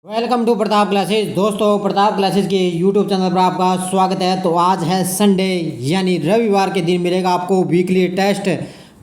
Welcome to Pratap classes. दोस्तों, Pratap classes के YouTube channel पर आपका स्वागत है। तो आज है संडे यानी रविवार के दिन मिलेगा आपको वीकली टेस्ट।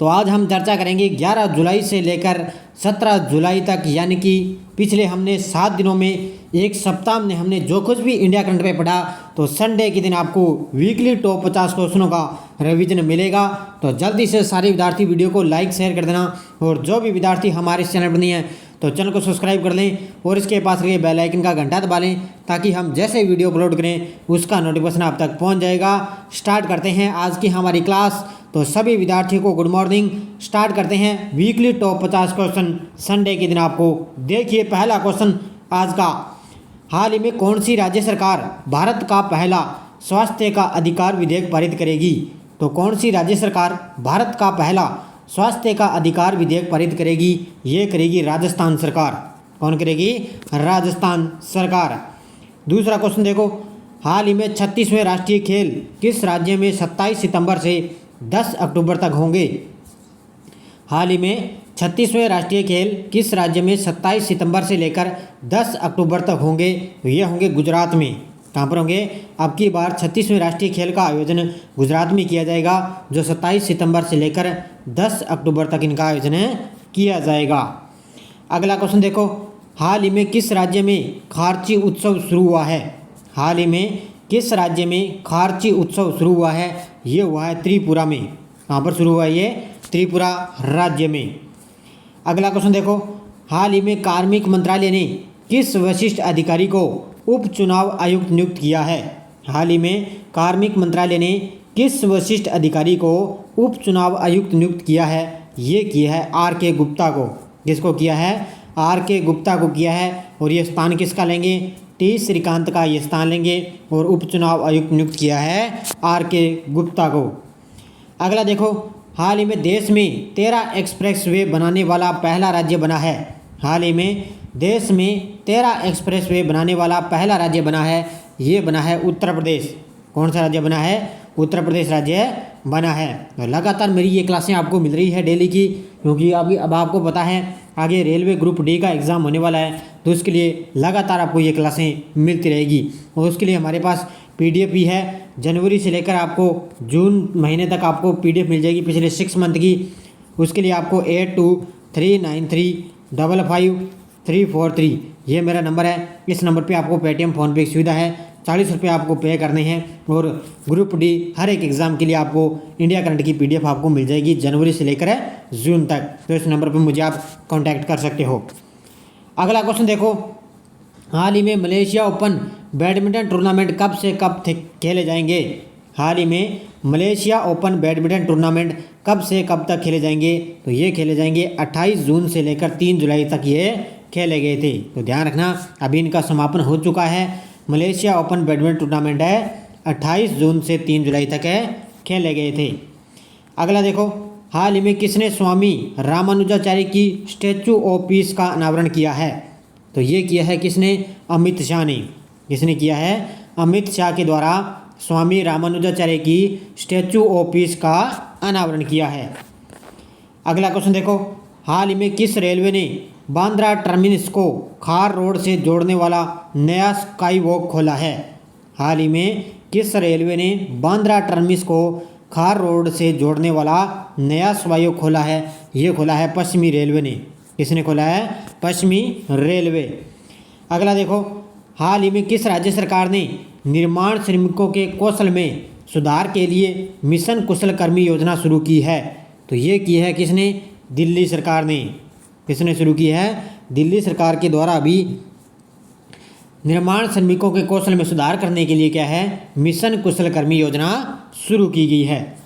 तो आज हम चर्चा करेंगे 11 जुलाई से लेकर 17 जुलाई तक, यानी कि पिछले हमने 7 दिनों में, एक सप्ताह में हमने जो कुछ भी इंडिया करंट पे पढ़ा, तो संडे के दिन आपको वीकली टॉप 50 क्वेश्चनों का रिवीजन मिलेगा। तो जल्दी से सारे विद्यार्थी वीडियो को लाइक शेयर कर देना, और जो भी विद्यार्थी हमारे इस चैनल पर नहीं है तो चैनल को सब्सक्राइब कर लें और इसके पास लगे बेल आइकन का घंटा दबा लें, ताकि हम जैसे वीडियो अपलोड करें उसका नोटिफिकेशन आप तक पहुंच जाएगा। स्टार्ट करते हैं आज की हमारी क्लास। तो सभी विद्यार्थियों को गुड मॉर्निंग। स्टार्ट करते हैं वीकली टॉप 50 क्वेश्चन संडे के दिन। आपको देखिए पहला क्वेश्चन आज का, हाल ही में कौन सी राज्य सरकार भारत का पहला स्वास्थ्य का अधिकार विधेयक पारित करेगी? तो कौन सी राज्य सरकार भारत का पहला स्वास्थ्य का अधिकार विधेयक पारित करेगी? ये करेगी राजस्थान सरकार। कौन करेगी? राजस्थान सरकार। दूसरा क्वेश्चन देखो, हाल ही में 36वें राष्ट्रीय खेल किस राज्य में 27 सितंबर से 10 अक्टूबर तक होंगे? हाल ही में 36वें राष्ट्रीय खेल किस राज्य में 27 सितंबर से लेकर 10 अक्टूबर तक होंगे? तो ये होंगे गुजरात में। कहाँ पर होंगे? अब की बार 36वें राष्ट्रीय खेल का आयोजन गुजरात में किया जाएगा, जो 27 सितंबर से लेकर 10 अक्टूबर तक इनका आयोजन किया जाएगा। अगला क्वेश्चन देखो, हाल ही में किस राज्य में खारची उत्सव शुरू हुआ है? हाल ही में किस राज्य में खारची उत्सव शुरू हुआ है? ये हुआ है त्रिपुरा में। कहाँ पर शुरू हुआ है? ये त्रिपुरा राज्य में। अगला क्वेश्चन देखो, हाल ही में कार्मिक मंत्रालय ने किस वरिष्ठ अधिकारी को उपचुनाव आयुक्त नियुक्त किया है? हाल ही में कार्मिक मंत्रालय ने किस वरिष्ठ अधिकारी को उपचुनाव आयुक्त नियुक्त किया है? ये किया है आर.के. गुप्ता को। किसको किया है? आर.के. गुप्ता को किया है। और ये स्थान किसका लेंगे? टी श्रीकांत का ये स्थान लेंगे, और उपचुनाव आयुक्त नियुक्त किया है आर.के. गुप्ता को। अगला देखो, हाल ही में देश में 13 एक्सप्रेस वे बनाने वाला पहला राज्य बना है। हाल ही में देश में 13 एक्सप्रेस वे बनाने वाला पहला राज्य बना है। ये बना है उत्तर प्रदेश। कौन सा राज्य बना है? उत्तर प्रदेश राज्य बना है। तो लगातार मेरी ये क्लासें आपको मिल रही है डेली की, क्योंकि अभी अब आपको पता है आगे रेलवे ग्रुप डी का एग्ज़ाम होने वाला है, तो उसके लिए लगातार आपको ये क्लासें मिलती रहेगी। और उसके लिए हमारे पास PDF भी है। जनवरी से लेकर आपको जून महीने तक आपको PDF मिल जाएगी पिछले 6 मंथ की। उसके लिए आपको 8239355343 ये मेरा नंबर है। इस नंबर पे आपको पेटीएम फ़ोनपे की सुविधा है। 40 रुपये आपको पे करने हैं, और ग्रुप डी हर एक एग्ज़ाम के लिए आपको इंडिया करंट की PDF आपको मिल जाएगी जनवरी से लेकर जून तक। तो इस नंबर पर मुझे आप कांटेक्ट कर सकते हो। अगला क्वेश्चन देखो, हाल ही में मलेशिया ओपन बैडमिंटन टूर्नामेंट कब से कब खेले जाएंगे? हाल ही में मलेशिया ओपन बैडमिंटन टूर्नामेंट कब से कब तक खेले जाएंगे? तो ये खेले जाएंगे 28 जून से लेकर 3 जुलाई तक ये खेले गए थे। तो ध्यान रखना, अभी इनका समापन हो चुका है। मलेशिया ओपन बैडमिंटन टूर्नामेंट है 28 जून से 3 जुलाई तक खेले गए थे। अगला देखो, हाल ही में किसने स्वामी रामानुजाचार्य की स्टैचू ऑफ पीस का अनावरण किया है? तो ये किया है किसने? अमित शाह ने। किसने किया है? अमित शाह के द्वारा स्वामी रामानुजाचार्य की स्टैचू ऑफ पीस का अनावरण किया है। अगला क्वेश्चन देखो, हाल ही में किस रेलवे ने बांद्रा टर्मिनस को खार रोड से जोड़ने वाला नया स्काई वॉक खोला है? हाल ही में किस रेलवे ने बांद्रा टर्मिनस को खार रोड से जोड़ने वाला नया स्काई वॉक खोला है? ये खोला है पश्चिमी रेलवे ने। किसने खोला है? पश्चिमी रेलवे। अगला देखो, हाल ही में किस राज्य सरकार ने निर्माण श्रमिकों के कौशल में सुधार के लिए मिशन कुशल कर्मी योजना शुरू की है? तो ये की है किसने? दिल्ली सरकार ने। किसने शुरू की है? दिल्ली सरकार के द्वारा भी निर्माण श्रमिकों के कौशल में सुधार करने के लिए क्या है? मिशन कुशल कर्मी योजना शुरू की गई है।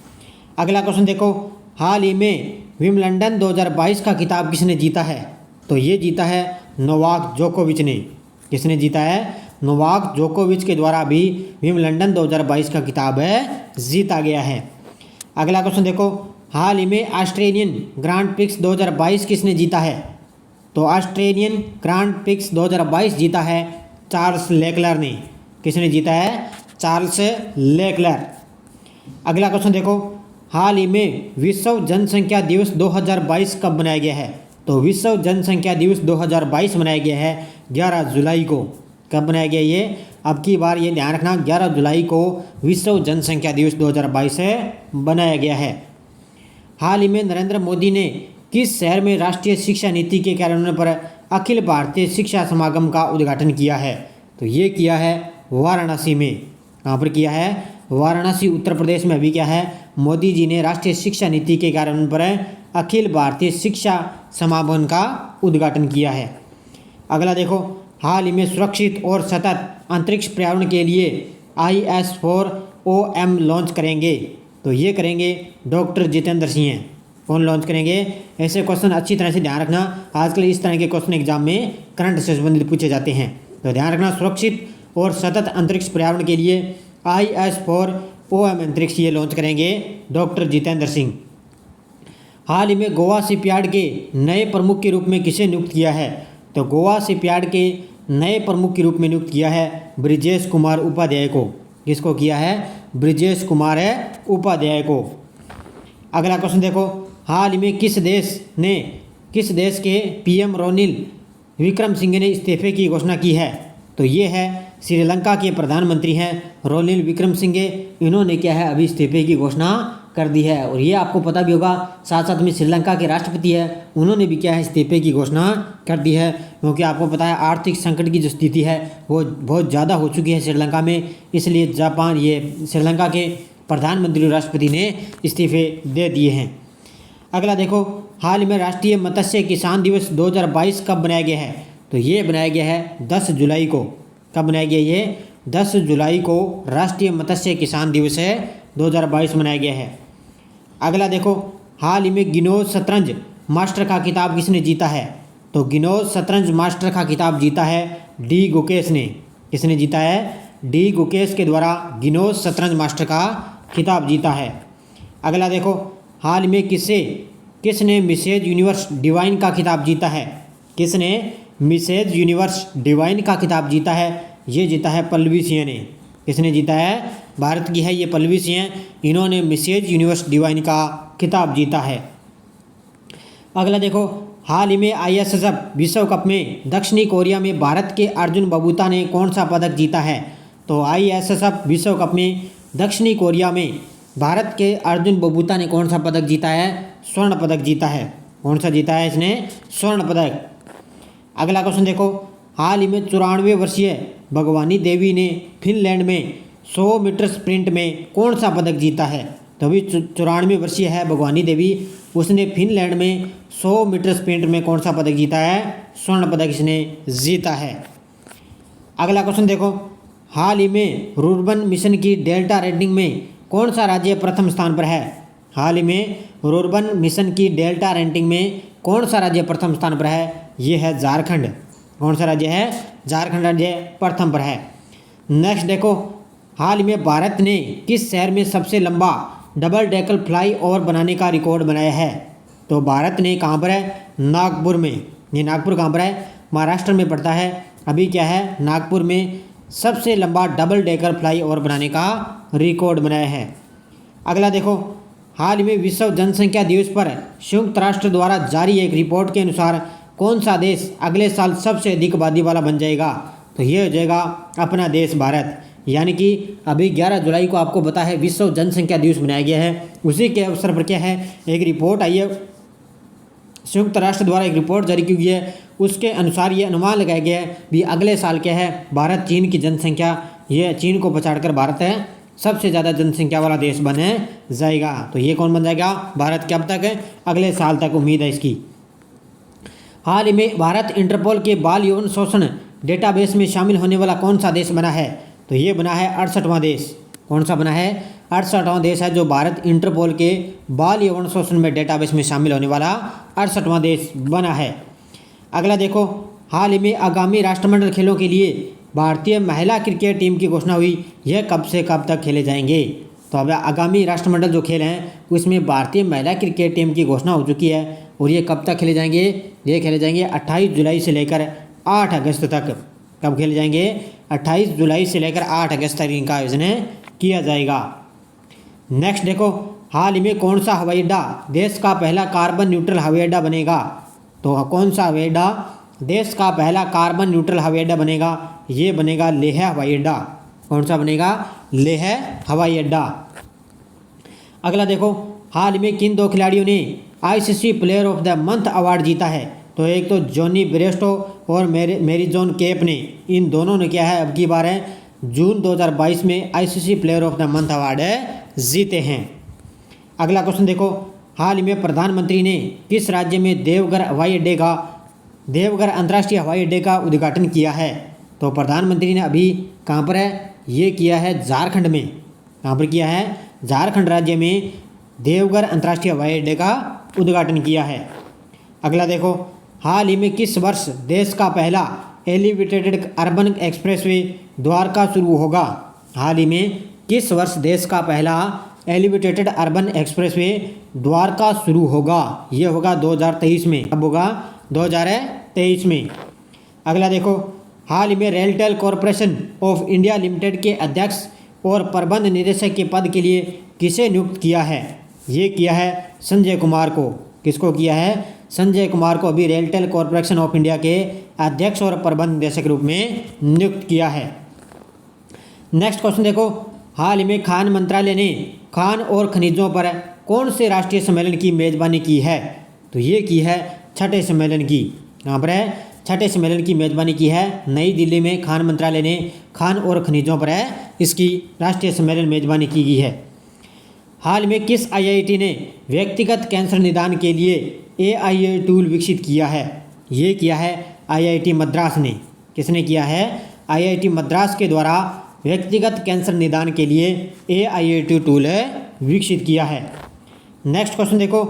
अगला क्वेश्चन देखो, हाल ही में विंबलडन 2022 का खिताब किसने जीता है? तो ये जीता है नोवाक जोकोविच ने। किसने जीता है? नोवाक जोकोविच के द्वारा भी विंबलडन 2022 का खिताब जीता गया है। अगला क्वेश्चन देखो, हाल ही में ऑस्ट्रेलियन ग्रांड प्रिक्स 2022 किसने जीता है? तो ऑस्ट्रेलियन ग्रांड प्रिक्स 2022 जीता है चार्ल्स लेक्लर ने। किसने जीता है? Charles Leclerc. अगला क्वेश्चन देखो, हाल ही में विश्व जनसंख्या दिवस 2022 कब मनाया गया है? तो विश्व जनसंख्या दिवस 2022 मनाया गया है 11 जुलाई को। कब बनाया गया ये? अब की बार ये ध्यान रखना, 11 जुलाई को विश्व जनसंख्या दिवस 2022 से बनाया गया है। हाल ही में नरेंद्र मोदी ने किस शहर में राष्ट्रीय शिक्षा नीति के कार्यान्वयन पर अखिल भारतीय शिक्षा समागम का उद्घाटन किया है? तो ये किया है वाराणसी में। कहाँ पर किया है? वाराणसी, उत्तर प्रदेश में। अभी क्या है? मोदी जी ने राष्ट्रीय शिक्षा नीति के कार्यान्वयन पर अखिल भारतीय शिक्षा समागम का उद्घाटन किया है। अगला देखो, हाल ही में सुरक्षित और सतत अंतरिक्ष पर्यावरण के लिए IS-4OM लॉन्च करेंगे। तो ये करेंगे डॉक्टर जितेंद्र सिंह। कौन लॉन्च करेंगे? ऐसे क्वेश्चन अच्छी तरह से ध्यान रखना, आजकल इस तरह के क्वेश्चन एग्जाम में करंट से संबंधित पूछे जाते हैं। तो ध्यान रखना, सुरक्षित और सतत अंतरिक्ष पर्यावरण के लिए IS-4OM अंतरिक्ष ये लॉन्च करेंगे डॉक्टर जितेंद्र सिंह। हाल ही में गोवा शिपयार्ड के नए प्रमुख के रूप में किसे नियुक्त किया है? तो गोवा शिपयार्ड के नए प्रमुख के रूप में नियुक्त किया है ब्रिजेश कुमार उपाध्याय को। किसको किया है? ब्रिजेश कुमार उपाध्याय को। अगला क्वेश्चन देखो, हाल ही में किस देश के PM रोनिल विक्रमसिंघे ने इस्तीफे की घोषणा की है? तो ये है श्रीलंका के प्रधानमंत्री हैं रोनिल विक्रमसिंघे। इन्होंने क्या है? अभी इस्तीफे की घोषणा कर दी है। और ये आपको पता भी होगा, साथ साथ में श्रीलंका के राष्ट्रपति है, उन्होंने भी क्या है? इस्तीफे की घोषणा कर दी है। क्योंकि आपको पता है आर्थिक संकट की जो स्थिति है वो बहुत ज़्यादा हो चुकी है श्रीलंका में, इसलिए श्रीलंका के प्रधानमंत्री और राष्ट्रपति ने इस्तीफे दे दिए हैं। अगला देखो, हाल में राष्ट्रीय मत्स्य किसान दिवस 2022 कब बनाया गया है? तो ये बनाया गया है 10 जुलाई को। कब बनाया गया ये? 10 जुलाई को राष्ट्रीय मत्स्य किसान दिवस है 2022 मनाया गया है। अगला देखो, हाल ही में गिनोज शतरंज मास्टर का खिताब किसने जीता है? तो गिनोज शतरंज मास्टर का खिताब जीता है डी गुकेश ने। किसने जीता है? डी गुकेश के द्वारा गिनोज शतरंज मास्टर का खिताब जीता है। अगला देखो, हाल में किसने मिसेज यूनिवर्स डिवाइन का खिताब जीता है? किसने मिसेज यूनिवर्स डिवाइन का खिताब जीता है? ये जीता है पल्लवी सिंह ने। किसने जीता है? भारत की है ये पल्लवी सिंह, इन्होंने मिसेज यूनिवर्स डिवाइन का खिताब जीता है। अगला देखो, हाल ही में ISSF विश्व कप में दक्षिणी कोरिया में भारत के अर्जुन बबूता ने कौन सा पदक जीता है? तो ISSF विश्व कप में दक्षिणी कोरिया में भारत के अर्जुन बबूता ने कौन सा पदक जीता है? स्वर्ण पदक जीता है। कौन सा जीता है इसने? स्वर्ण पदक। अगला क्वेश्चन देखो, हाल ही में 94 वर्षीय भगवानी देवी ने फिनलैंड में 100 मीटर स्प्रिंट में कौन सा पदक जीता है? तो अभी 94 वर्षीय है भगवानी देवी, उसने फिनलैंड में 100 मीटर स्प्रिंट में कौन सा पदक जीता है? स्वर्ण पदक इसने जीता है। अगला क्वेश्चन देखो, हाल ही में रुर्बन मिशन की डेल्टा रेटिंग में कौन सा राज्य प्रथम स्थान पर है? हाल ही में रुर्बन मिशन की डेल्टा रेटिंग में कौन सा राज्य प्रथम स्थान पर है? ये है झारखंड। कौन सा राज्य है? झारखंड राज्य प्रथम पर है। नेक्स्ट देखो, हाल ही में भारत ने किस शहर में सबसे लंबा डबल डेकर फ्लाई ओवर बनाने का रिकॉर्ड बनाया है? तो भारत ने कहाँ पर है? नागपुर में। ये नागपुर कहाँ पर है? महाराष्ट्र में पड़ता है। अभी क्या है? नागपुर में सबसे लंबा डबल डेकर फ्लाई ओवर बनाने का रिकॉर्ड बनाया है। अगला देखो, हाल ही में विश्व जनसंख्या दिवस पर संयुक्त राष्ट्र द्वारा जारी एक रिपोर्ट के अनुसार कौन सा देश अगले साल सबसे अधिक आबादी वाला बन जाएगा? तो ये हो जाएगा अपना देश भारत। यानी कि अभी 11 जुलाई को आपको पता है विश्व जनसंख्या दिवस मनाया गया है, उसी के अवसर पर क्या है? एक रिपोर्ट आई है, संयुक्त राष्ट्र द्वारा एक रिपोर्ट जारी की गई है, उसके अनुसार ये अनुमान लगाया गया है भी अगले साल क्या है? भारत चीन की जनसंख्या, ये चीन को पछाड़कर भारत है सबसे ज़्यादा जनसंख्या वाला देश बने जाएगा। तो ये कौन बन जाएगा? भारत। कब तक है? अगले साल तक उम्मीद है इसकी। हाल ही में भारत इंटरपोल के बाल यौन शोषण डेटाबेस में शामिल होने वाला कौन सा देश बना है? तो ये बना है 68वां देश। कौन सा बना है? 68वां देश है जो भारत इंटरपोल के बाल यौन शोषण में डेटाबेस में शामिल होने वाला 68वां देश बना है। अगला देखो, हाल ही में आगामी राष्ट्रमंडल खेलों के लिए भारतीय महिला क्रिकेट टीम की घोषणा हुई। यह कब से कब तक खेले जाएंगे? तो अब आगामी राष्ट्रमंडल जो खेल हैं उसमें भारतीय महिला क्रिकेट टीम की घोषणा हो चुकी है और ये कब तक खेले जाएंगे? ये खेले जाएंगे 28 जुलाई से लेकर 8 अगस्त तक। कब खेले जाएंगे? 28 जुलाई से लेकर 8 अगस्त तक इनका आयोजन किया जाएगा। नेक्स्ट देखो, हाल ही में कौन सा हवाई अड्डा देश का पहला कार्बन न्यूट्रल हवाई अड्डा बनेगा? तो कौन सा हवाई अड्डा देश का पहला कार्बन न्यूट्रल हवाई अड्डा बनेगा? ये बनेगा लेह हवाई अड्डा। कौन सा बनेगा? लेह हवाई अड्डा। अगला देखो, हाल में किन 2 खिलाड़ियों ने ICC player of the month award जीता है? तो एक तो जॉनी ब्रेस्टो और मैरिजोन केप ने, इन दोनों ने क्या है अब की बार है जून 2022 में ICC player of the month award जीते हैं। अगला क्वेश्चन देखो, हाल ही में प्रधानमंत्री ने किस राज्य में देवघर अंतर्राष्ट्रीय हवाई अड्डे का उद्घाटन किया है? तो प्रधानमंत्री ने अभी कहाँ पर है ये किया है? झारखंड में। कहाँ पर किया है? झारखंड राज्य में देवघर अंतर्राष्ट्रीय हवाई अड्डे का उद्घाटन किया है। अगला देखो, हाल ही में किस वर्ष देश का पहला एलिवेटेड अर्बन एक्सप्रेसवे द्वारका शुरू होगा? हाल ही में किस वर्ष देश का पहला एलिवेटेड अर्बन एक्सप्रेसवे द्वारका शुरू होगा? ये होगा 2023 में। कब होगा? 2023 में। अगला देखो, हाल ही में RailTel corporation of India limited के अध्यक्ष और प्रबंध निदेशक के पद के लिए किसे नियुक्त किया है? ये किया है संजय कुमार को। किसको किया है? संजय कुमार को अभी रेलटेल कॉरपोरेशन ऑफ इंडिया के अध्यक्ष और प्रबंध निदेशक के रूप में नियुक्त किया है। नेक्स्ट क्वेश्चन देखो, हाल ही में खान मंत्रालय ने खान और खनिजों पर कौन से राष्ट्रीय सम्मेलन की मेजबानी की है? तो ये की है 6ठे सम्मेलन की। यहाँ पर है 6ठे सम्मेलन की मेजबानी की है नई दिल्ली में। खान मंत्रालय ने खान और खनिजों पर इसकी राष्ट्रीय सम्मेलन मेजबानी की गई है। हाल में किस आईआईटी ने व्यक्तिगत कैंसर निदान के लिए एआईए टूल विकसित किया है? ये किया है आईआईटी मद्रास ने। किसने किया है? आईआईटी मद्रास के द्वारा व्यक्तिगत कैंसर निदान के लिए एआईए टूल विकसित किया है। नेक्स्ट क्वेश्चन देखो,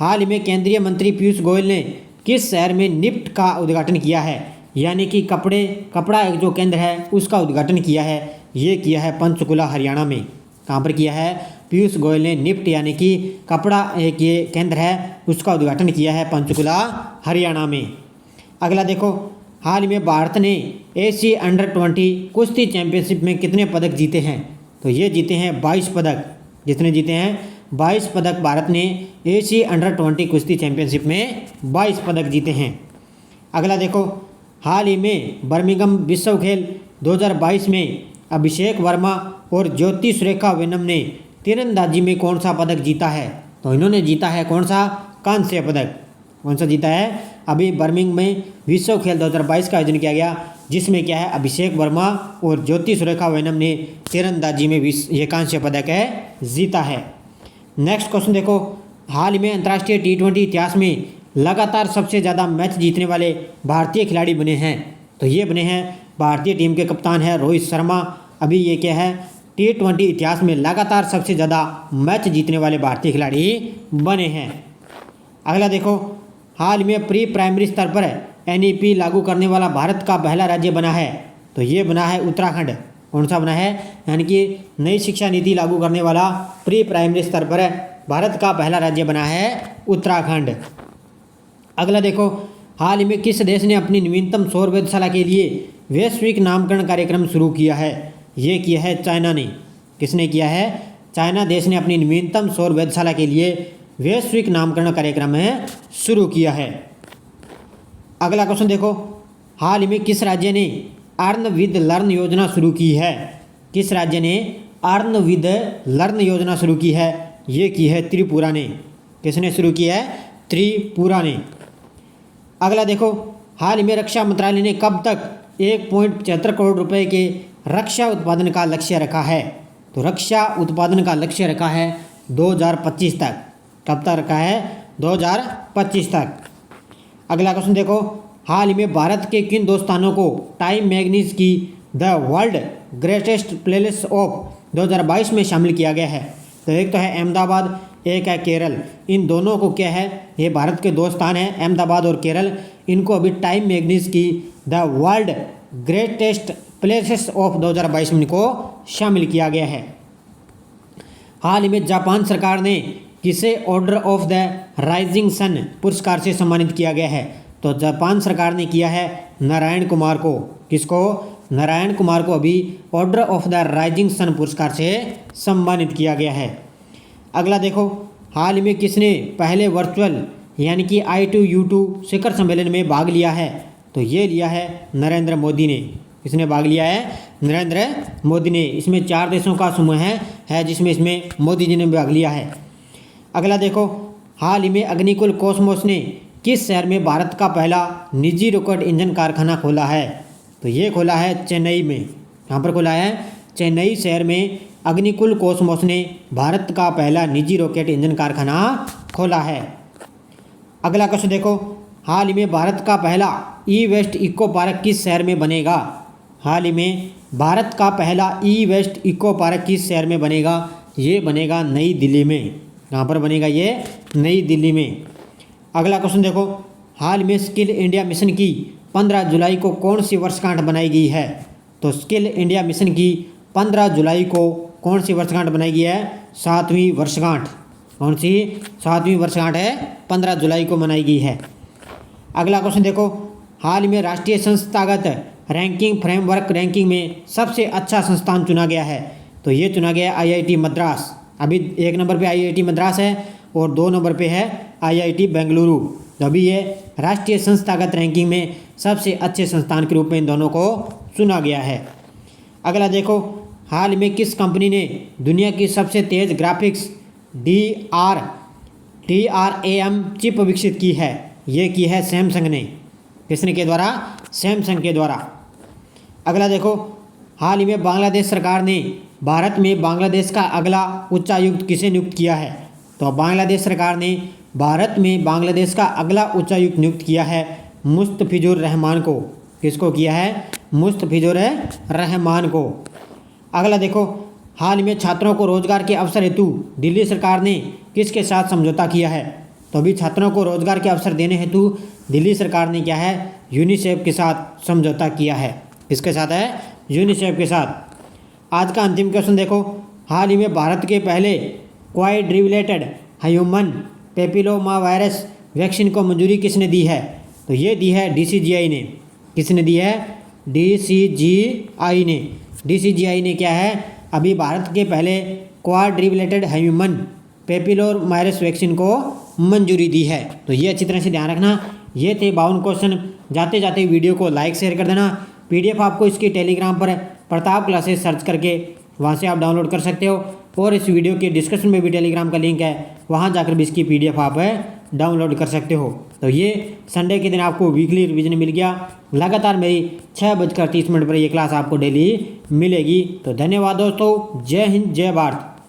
हाल ही में केंद्रीय मंत्री पीयूष गोयल ने किस शहर में निफ्ट का उद्घाटन किया है? यानी कि कपड़ा एक जो केंद्र है उसका उद्घाटन किया है। ये किया है पंचकुला हरियाणा में। कहाँ पर किया है? पीयूष गोयल ने निफ्ट यानी कि कपड़ा एक ये केंद्र है उसका उद्घाटन किया है पंचकुला हरियाणा में। अगला देखो, हाल ही में भारत ने एशिया अंडर-20 कुश्ती चैंपियनशिप में कितने पदक जीते हैं? तो ये जीते हैं 22 पदक। जितने जीते हैं 22 पदक भारत ने एशिया अंडर-20 कुश्ती चैंपियनशिप में 22 पदक जीते हैं। अगला देखो, हाल ही में बर्मिंघम विश्व खेल 2022 में अभिषेक वर्मा और ज्योति सुरेखा वेनम ने तीरंदाजी में कौन सा पदक जीता है? तो इन्होंने जीता है कौन सा? कांस्य पदक। कौन सा जीता है? अभी बर्मिंघम में विश्व खेल 2022 का आयोजन किया गया जिसमें क्या है अभिषेक वर्मा और ज्योति सुरेखा वेनम ने तीरंदाजी में ये कांस्य पदक जीता है। नेक्स्ट क्वेश्चन देखो, हाल में अंतर्राष्ट्रीय T20 इतिहास में लगातार सबसे ज़्यादा मैच जीतने वाले भारतीय खिलाड़ी बने हैं। तो ये बने हैं भारतीय टीम के कप्तान हैं रोहित शर्मा। अभी ये क्या है T20 इतिहास में लगातार सबसे ज़्यादा मैच जीतने वाले भारतीय खिलाड़ी बने हैं। अगला देखो, हाल में प्री प्राइमरी स्तर पर NEP लागू करने वाला भारत का पहला राज्य बना है। तो ये बना है उत्तराखंड। कौन सा बना है? यानी कि नई शिक्षा नीति लागू करने वाला प्री प्राइमरी स्तर पर भारत का पहला राज्य बना है उत्तराखंड। अगला देखो, हाल ही में किस देश ने अपनी नवीनतम सौर वेधशाला के लिए वैश्विक नामकरण कार्यक्रम शुरू किया है? ये किया है चाइना ने। किसने किया है? चाइना देश ने अपनी नवीनतम सौर वेधशाला के लिए वैश्विक नामकरण कार्यक्रम शुरू किया है। अगला क्वेश्चन देखो, हाल ही में किस राज्य ने अर्न विद लर्न योजना शुरू की है? किस राज्य ने अर्न विद लर्न योजना शुरू की है? ये की है त्रिपुरा ने। किसने शुरू की है? त्रिपुरा ने। अगला देखो, हाल ही में रक्षा मंत्रालय ने कब तक 1.75 करोड़ रुपए के रक्षा उत्पादन का लक्ष्य रखा है? तो रक्षा उत्पादन का लक्ष्य रखा है 2025 तक। कब तक रखा है? 2025 तक। अगला क्वेश्चन देखो, हाल ही में भारत के किन 2 स्थानों को टाइम मैगजीन की the world greatest places of 2022 में शामिल किया गया है? तो एक तो है अहमदाबाद, एक है केरल। इन दोनों को क्या है, ये भारत के 2 स्थान हैं अहमदाबाद और केरल। इनको अभी टाइम मैगजीन की the world greatest places of 2022 में इनको शामिल किया गया है। हाल ही में जापान सरकार ने किसे order of the rising sun पुरस्कार से सम्मानित किया गया है? तो जापान सरकार ने किया है नारायण कुमार को। किसको? नारायण कुमार को अभी order of the rising sun पुरस्कार से सम्मानित किया गया है। अगला देखो, हाल ही में किसने पहले वर्चुअल यानी कि I2U2 शिखर सम्मेलन में भाग लिया है? तो ये लिया है नरेंद्र मोदी ने। किसने भाग लिया है? नरेंद्र मोदी ने। इसमें 4 देशों का समूह है जिसमें इसमें मोदी जी ने भाग लिया है। अगला देखो, हाल ही में अग्निकुल कॉस्मोस ने किस शहर में भारत का पहला निजी रॉकेट इंजन कारखाना खोला है? तो ये खोला है चेन्नई में। यहाँ पर खोला है चेन्नई शहर में अग्निकुल कॉस्मोस ने भारत का पहला निजी रॉकेट इंजन कारखाना खोला है। अगला क्वेश्चन देखो, हाल ही में भारत का पहला ई वेस्ट इको पार्क किस शहर में बनेगा? हाल ही में भारत का पहला ई वेस्ट इको पार्क किस शहर में बनेगा? ये बनेगा नई दिल्ली में। यहाँ पर बनेगा ये नई दिल्ली में। अगला क्वेश्चन देखो, हाल में स्किल इंडिया मिशन की 15 जुलाई को कौन सी वर्षगांठ बनाई गई है? तो स्किल इंडिया मिशन की 15 जुलाई को कौन सी वर्षगांठ बनाई गई है? 7वीं वर्षगांठ। कौन सी? 7वीं वर्षगांठ है, 15 जुलाई को मनाई गई है। अगला क्वेश्चन देखो, हाल में राष्ट्रीय संस्थागत रैंकिंग फ्रेमवर्क रैंकिंग में सबसे अच्छा संस्थान चुना गया है। तो ये चुना गया IIT मद्रास। अभी 1 नंबर पे IIT मद्रास है और 2 नंबर पे है IIT बेंगलुरु। तो अभी ये राष्ट्रीय संस्थागत रैंकिंग में सबसे अच्छे संस्थान के रूप में इन दोनों को चुना गया है। अगला देखो, हाल में किस कंपनी ने दुनिया की सबसे तेज़ ग्राफिक्स DRAM चिप विकसित की है? ये की है सैमसंग ने। किसने के द्वारा? सैमसंग के द्वारा। अगला देखो, हाल ही में बांग्लादेश सरकार ने भारत में बांग्लादेश का अगला उच्चायुक्त किसे नियुक्त किया है? तो बांग्लादेश सरकार ने भारत में बांग्लादेश का अगला उच्चायुक्त नियुक्त किया है मुस्तफिजुर रहमान को। किसको किया है? मुस्तफिजुर रहमान को। अगला देखो, हाल में छात्रों को रोजगार के अवसर हेतु दिल्ली सरकार ने किसके साथ समझौता किया है? तो अभी छात्रों को रोजगार के अवसर देने हेतु दिल्ली सरकार ने क्या है? यूनिसेफ के साथ समझौता किया है। किसके साथ है? यूनिसेफ के साथ। आज का अंतिम क्वेश्चन देखो, हाल ही में भारत के पहले क्वाड्रिलेटेड ह्यूमन पेपिलोमा वायरस वैक्सीन को मंजूरी किसने दी है? तो ये दी है DCGI ने। किसने दी है? DCGI ने। DCGI ने क्या है? अभी भारत के पहले क्वाड्रिलेटेड ह्यूमन पेपिलोमा वायरस वैक्सीन को मंजूरी दी है। तो ये अच्छी तरह से ध्यान रखना। ये थे 52 क्वेश्चन। जाते जाते वीडियो को लाइक शेयर कर देना। PDF आपको इसकी टेलीग्राम पर प्रताप क्लासेस सर्च करके वहाँ से आप डाउनलोड कर सकते हो और इस वीडियो के डिस्क्रिप्शन में भी टेलीग्राम का लिंक है, वहाँ जाकर भी इसकी PDF आप डाउनलोड कर सकते हो। तो ये संडे के दिन आपको वीकली रिवीजन मिल गया। लगातार मेरी 6:30 पर ये क्लास आपको डेली मिलेगी। तो धन्यवाद दोस्तों। जय हिंद, जय भारत।